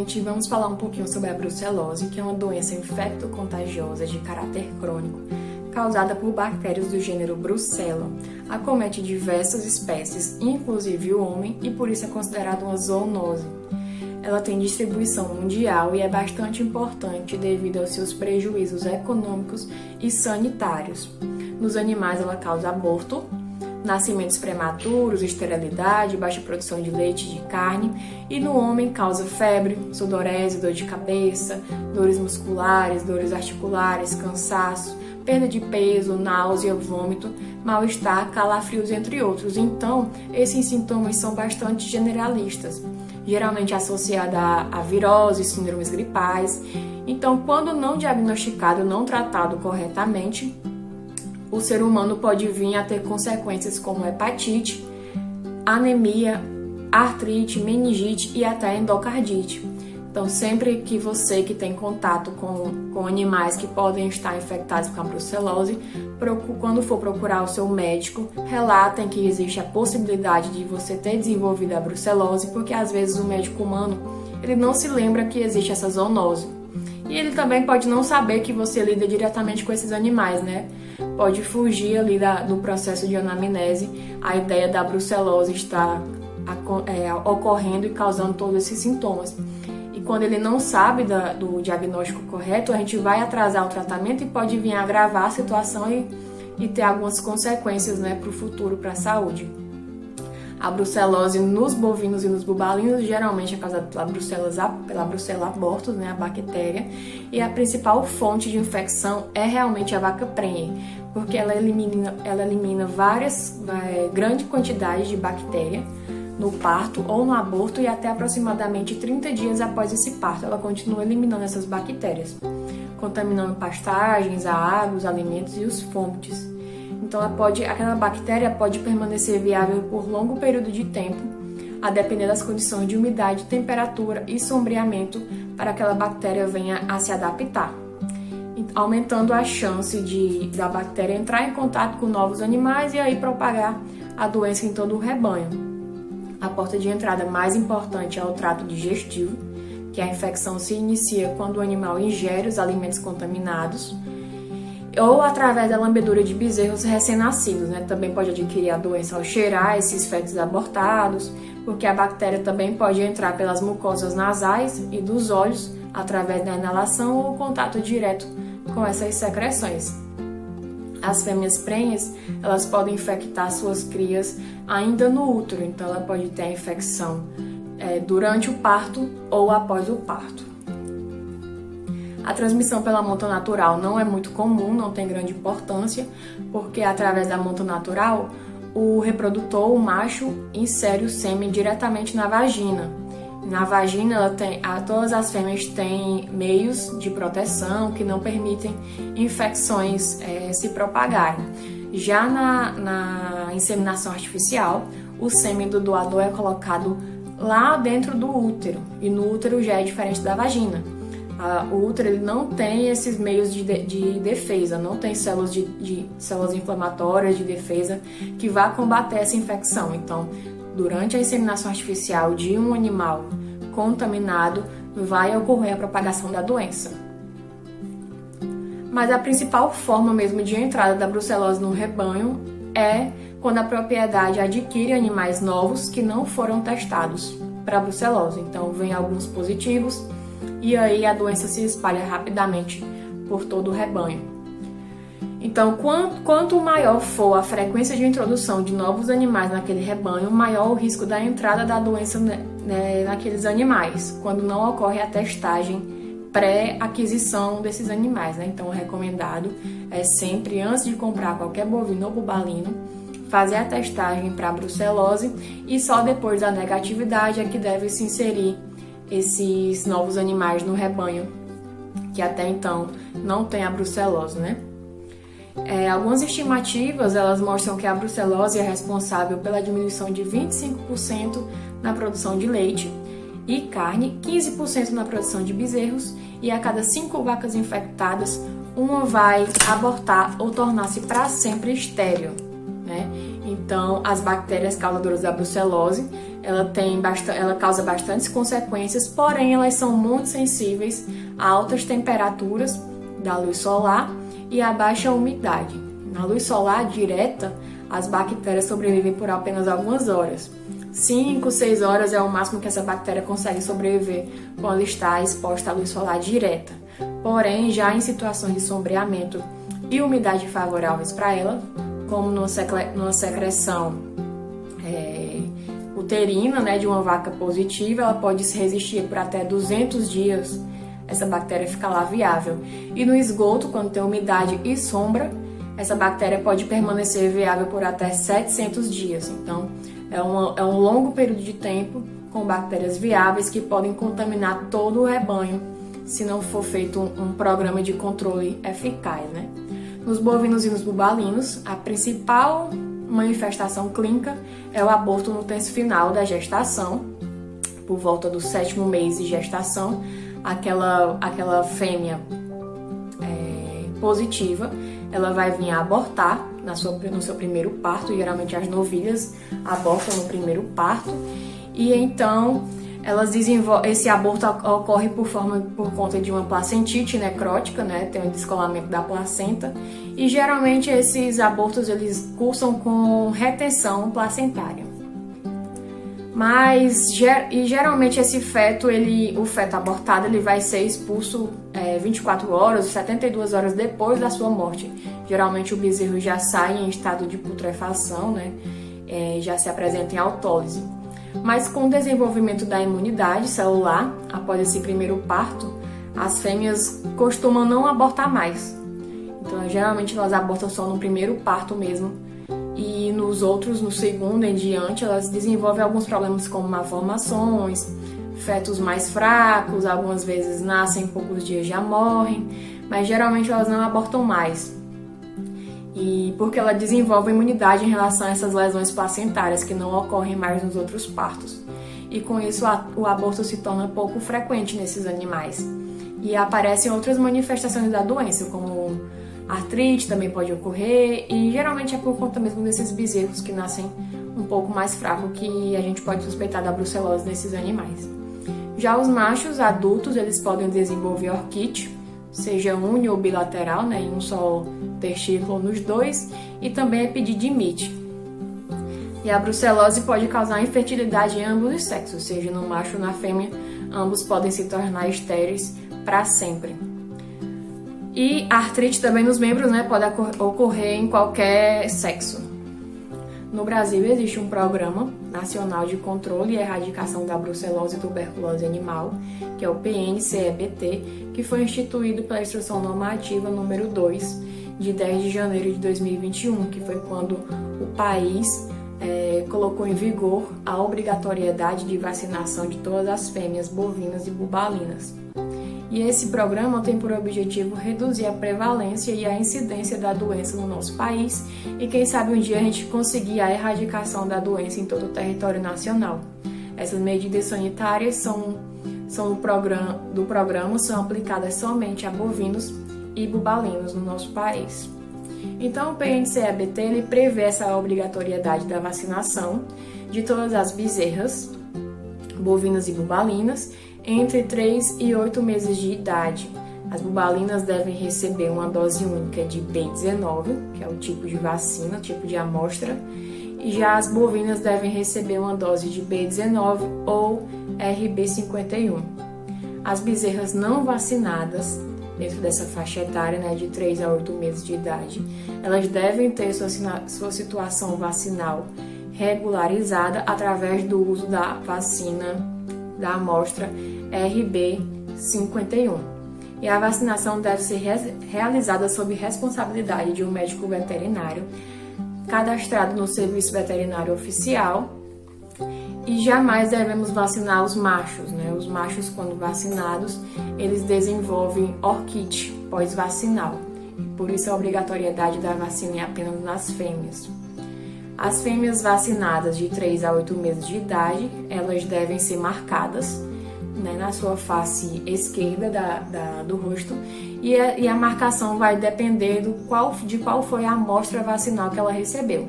gente, vamos falar um pouquinho sobre a brucelose, que é uma doença infecto-contagiosa de caráter crônico, causada por bactérias do gênero Brucella. Acomete diversas espécies, inclusive o homem, e por isso é considerada uma zoonose. Ela tem distribuição mundial e é bastante importante devido aos seus prejuízos econômicos e sanitários. Nos animais, ela causa aborto, nascimentos prematuros, esterilidade, baixa produção de leite e de carne, e no homem causa febre, sudorese, dor de cabeça, dores musculares, dores articulares, cansaço, perda de peso, náusea, vômito, mal-estar, calafrios, entre outros. Então, esses sintomas são bastante generalistas, geralmente associada a viroses, síndromes gripais. Então, quando não diagnosticado, não tratado corretamente, o ser humano pode vir a ter consequências como hepatite, anemia, artrite, meningite e até endocardite. Então, sempre que você que tem contato com animais que podem estar infectados com a brucelose, quando for procurar o seu médico, relatem que existe a possibilidade de você ter desenvolvido a brucelose, porque às vezes o médico humano ele não se lembra que existe essa zoonose. E ele também pode não saber que você lida diretamente com esses animais, né? Pode fugir ali do processo de anamnese, a ideia da brucelose estar ocorrendo e causando todos esses sintomas. E quando ele não sabe do diagnóstico correto, a gente vai atrasar o tratamento e pode vir a agravar a situação e ter algumas consequências, né, para o futuro, para a saúde. A brucelose nos bovinos e nos bubalinos geralmente é causada pela Brucella abortus, né, a bactéria, e a principal fonte de infecção é realmente a vaca prenhe, porque ela elimina grande quantidade de bactéria no parto ou no aborto, e até aproximadamente 30 dias após esse parto ela continua eliminando essas bactérias, contaminando pastagens, a água, os alimentos e os fômites. Então aquela bactéria pode permanecer viável por longo período de tempo, a depender das condições de umidade, temperatura e sombreamento para que aquela bactéria venha a se adaptar, aumentando a chance da bactéria entrar em contato com novos animais e aí propagar a doença em todo o rebanho. A porta de entrada mais importante é o trato digestivo, que a infecção se inicia quando o animal ingere os alimentos contaminados, ou através da lambedura de bezerros recém-nascidos, né? Também pode adquirir a doença ao cheirar esses fetos abortados, porque a bactéria também pode entrar pelas mucosas nasais e dos olhos, através da inalação ou contato direto com essas secreções. As fêmeas prenhes, elas podem infectar suas crias ainda no útero, então ela pode ter a infecção durante o parto ou após o parto. A transmissão pela monta natural não é muito comum, não tem grande importância, porque através da monta natural, o reprodutor, o macho, insere o sêmen diretamente na vagina. Na vagina, todas as fêmeas têm meios de proteção que não permitem infecções se propagarem. Já na inseminação artificial, o sêmen do doador é colocado lá dentro do útero, e no útero já é diferente da vagina. O útero ele não tem esses meios de defesa, não tem células inflamatórias de defesa que vá combater essa infecção. Então, durante a inseminação artificial de um animal contaminado, vai ocorrer a propagação da doença. Mas a principal forma mesmo de entrada da brucelose no rebanho é quando a propriedade adquire animais novos que não foram testados para a brucelose. Então, vem alguns positivos, e aí a doença se espalha rapidamente por todo o rebanho. Então, quanto maior for a frequência de introdução de novos animais naquele rebanho, maior o risco da entrada da doença naqueles animais, quando não ocorre a testagem pré-aquisição desses animais, né? Então, o recomendado é sempre, antes de comprar qualquer bovino ou bubalino, fazer a testagem para a brucelose, e só depois da negatividade é que deve se inserir esses novos animais no rebanho, que até então não tem a brucelose, né? Algumas estimativas, elas mostram que a brucelose é responsável pela diminuição de 25% na produção de leite e carne, 15% na produção de bezerros, e a cada 5 vacas infectadas, uma vai abortar ou tornar-se para sempre estéril, né? Então, as bactérias causadoras da brucelose, ela causa bastantes consequências, porém elas são muito sensíveis a altas temperaturas da luz solar e a baixa umidade. Na luz solar direta, as bactérias sobrevivem por apenas algumas horas. 5, 6 horas é o máximo que essa bactéria consegue sobreviver quando está exposta à luz solar direta. Porém, já em situações de sombreamento e umidade favoráveis para ela, como numa secreção uterina, né, de uma vaca positiva, ela pode se resistir por até 200 dias, essa bactéria fica lá viável. E no esgoto, quando tem umidade e sombra, essa bactéria pode permanecer viável por até 700 dias. Então, é um longo período de tempo com bactérias viáveis que podem contaminar todo o rebanho se não for feito um programa de controle eficaz, né? Nos bovinos e nos bubalinos, a principal manifestação clínica é o aborto no terço final da gestação, por volta do 7º mês de gestação. Aquela fêmea positiva, ela vai vir a abortar no seu primeiro parto. Geralmente as novilhas abortam no primeiro parto, e então esse aborto ocorre por conta de uma placentite necrótica, né? Tem um descolamento da placenta, e geralmente esses abortos eles cursam com retenção placentária. Geralmente esse feto, o feto abortado, ele vai ser expulso 24 horas, 72 horas depois da sua morte. Geralmente o bezerro já sai em estado de putrefação, né? Já se apresenta em autólise. Mas com o desenvolvimento da imunidade celular, após esse primeiro parto, as fêmeas costumam não abortar mais. Então, geralmente elas abortam só no primeiro parto mesmo, e nos outros, no segundo em diante, elas desenvolvem alguns problemas como malformações, fetos mais fracos, algumas vezes nascem em poucos dias já morrem, mas geralmente elas não abortam mais. E porque ela desenvolve imunidade em relação a essas lesões placentárias que não ocorrem mais nos outros partos. E com isso o aborto se torna pouco frequente nesses animais. E aparecem outras manifestações da doença, como artrite também pode ocorrer, e geralmente é por conta mesmo desses bezerros que nascem um pouco mais fracos que a gente pode suspeitar da brucelose nesses animais. Já os machos adultos, eles podem desenvolver orquite, seja uni ou bilateral, né, em um só testículo ou nos dois, e também epididimite. E a brucelose pode causar infertilidade em ambos os sexos, seja no macho ou na fêmea, ambos podem se tornar estéreis para sempre. E a artrite também nos membros, né, pode ocorrer em qualquer sexo. No Brasil existe um Programa Nacional de Controle e Erradicação da Brucelose e Tuberculose Animal, que é o PNCEBT, que foi instituído pela Instrução Normativa número 2, de 10 de janeiro de 2021, que foi quando o país colocou em vigor a obrigatoriedade de vacinação de todas as fêmeas bovinas e bubalinas. E esse programa tem por objetivo reduzir a prevalência e a incidência da doença no nosso país, e quem sabe um dia a gente conseguir a erradicação da doença em todo o território nacional. Essas medidas sanitárias do programa são aplicadas somente a bovinos e bubalinos no nosso país. Então o PNCEBT ele prevê essa obrigatoriedade da vacinação de todas as bezerras, bovinas e bubalinas, entre 3 e 8 meses de idade. As bubalinas devem receber uma dose única de B19, que é o tipo de vacina, o tipo de amostra, e já as bovinas devem receber uma dose de B19 ou RB51. As bezerras não vacinadas, dentro dessa faixa etária, né, de 3 a 8 meses de idade, elas devem ter sua situação vacinal regularizada através do uso da vacina da amostra RB51. E a vacinação deve ser realizada sob responsabilidade de um médico veterinário cadastrado no Serviço Veterinário Oficial, e jamais devemos vacinar os machos, né? Os machos, quando vacinados, eles desenvolvem orquite pós-vacinal. Por isso a obrigatoriedade da vacina é apenas nas fêmeas. As fêmeas vacinadas de 3 a 8 meses de idade, elas devem ser marcadas, né, na sua face esquerda do rosto, e a marcação vai depender de qual foi a amostra vacinal que ela recebeu.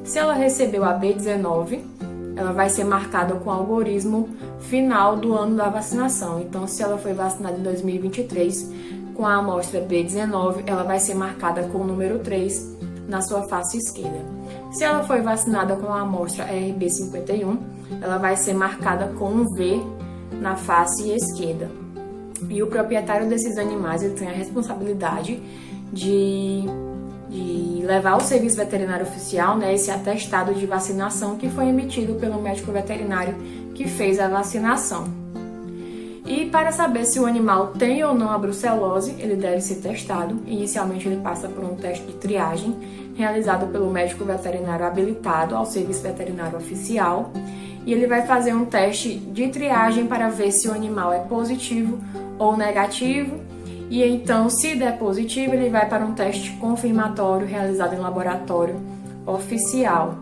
Se ela recebeu a B19, ela vai ser marcada com o algoritmo final do ano da vacinação. Então, se ela foi vacinada em 2023 com a amostra B19, ela vai ser marcada com o número 3 na sua face esquerda. Se ela foi vacinada com a amostra RB51, ela vai ser marcada com um V na face esquerda. E o proprietário desses animais ele tem a responsabilidade de levar ao serviço veterinário oficial, né, esse atestado de vacinação que foi emitido pelo médico veterinário que fez a vacinação. E para saber se o animal tem ou não a brucelose, ele deve ser testado. Inicialmente ele passa por um teste de triagem realizado pelo médico veterinário habilitado ao serviço veterinário oficial. E ele vai fazer um teste de triagem para ver se o animal é positivo ou negativo. E então, se der positivo, ele vai para um teste confirmatório realizado em laboratório oficial.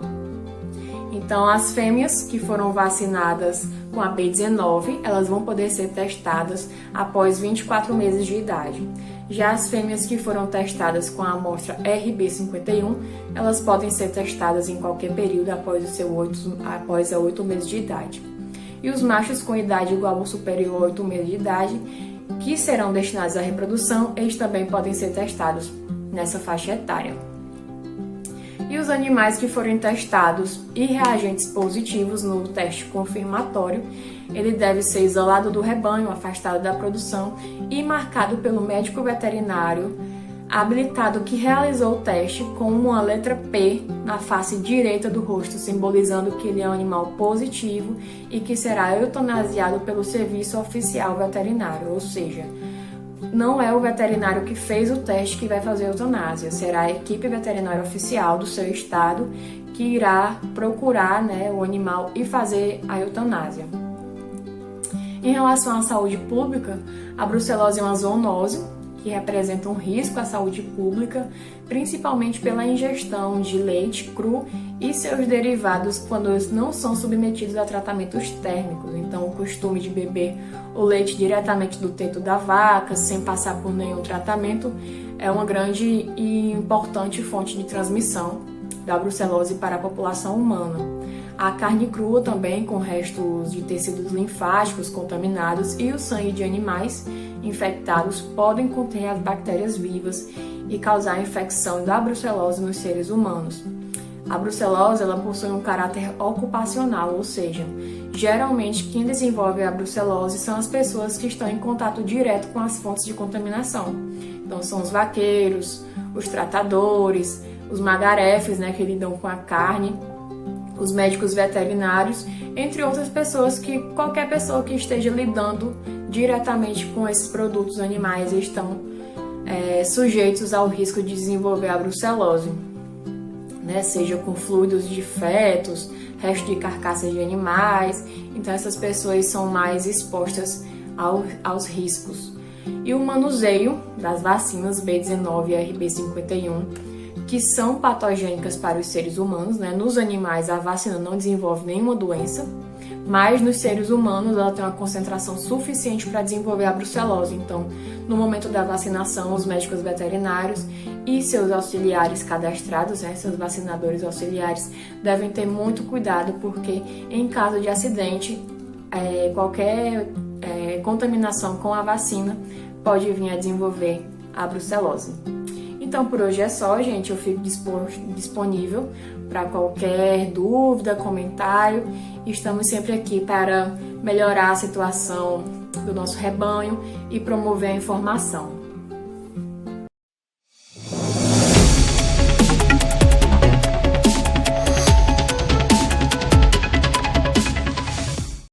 Então, as fêmeas que foram vacinadas com a B19, elas vão poder ser testadas após 24 meses de idade. Já as fêmeas que foram testadas com a amostra RB51, elas podem ser testadas em qualquer período após 8 meses de idade. E os machos com idade igual ou superior a 8 meses de idade, que serão destinados à reprodução, eles também podem ser testados nessa faixa etária. E os animais que forem testados e reagentes positivos no teste confirmatório, ele deve ser isolado do rebanho, afastado da produção e marcado pelo médico veterinário habilitado que realizou o teste com uma letra P na face direita do rosto, simbolizando que ele é um animal positivo e que será eutanasiado pelo serviço oficial veterinário, ou seja, não é o veterinário que fez o teste que vai fazer a eutanásia, será a equipe veterinária oficial do seu estado que irá procurar, né, o animal e fazer a eutanásia. Em relação à saúde pública, a brucelose é uma zoonose que representa um risco à saúde pública, principalmente pela ingestão de leite cru e seus derivados quando eles não são submetidos a tratamentos térmicos. Então, o costume de beber o leite diretamente do teto da vaca, sem passar por nenhum tratamento, é uma grande e importante fonte de transmissão da brucelose para a população humana. A carne crua também, com restos de tecidos linfáticos contaminados e o sangue de animais infectados podem conter as bactérias vivas e causar a infecção da brucelose nos seres humanos. A brucelose ela possui um caráter ocupacional, ou seja, geralmente quem desenvolve a brucelose são as pessoas que estão em contato direto com as fontes de contaminação. Então são os vaqueiros, os tratadores, os magarefes, né, que lidam com a carne, os médicos veterinários, entre outras pessoas que qualquer pessoa que esteja lidando diretamente com esses produtos animais estão sujeitos ao risco de desenvolver a brucelose, né? Seja com fluidos de fetos, resto de carcaças de animais, então essas pessoas são mais expostas aos riscos. E o manuseio das vacinas B19 e RB51, que são patogênicas para os seres humanos, né? Nos animais a vacina não desenvolve nenhuma doença, mas nos seres humanos ela tem uma concentração suficiente para desenvolver a brucelose. Então, no momento da vacinação, os médicos veterinários e seus auxiliares cadastrados, né, seus vacinadores auxiliares, devem ter muito cuidado, porque em caso de acidente, qualquer contaminação com a vacina pode vir a desenvolver a brucelose. Então, por hoje é só, gente. Eu fico disponível para qualquer dúvida, comentário. Estamos sempre aqui para melhorar a situação do nosso rebanho e promover a informação.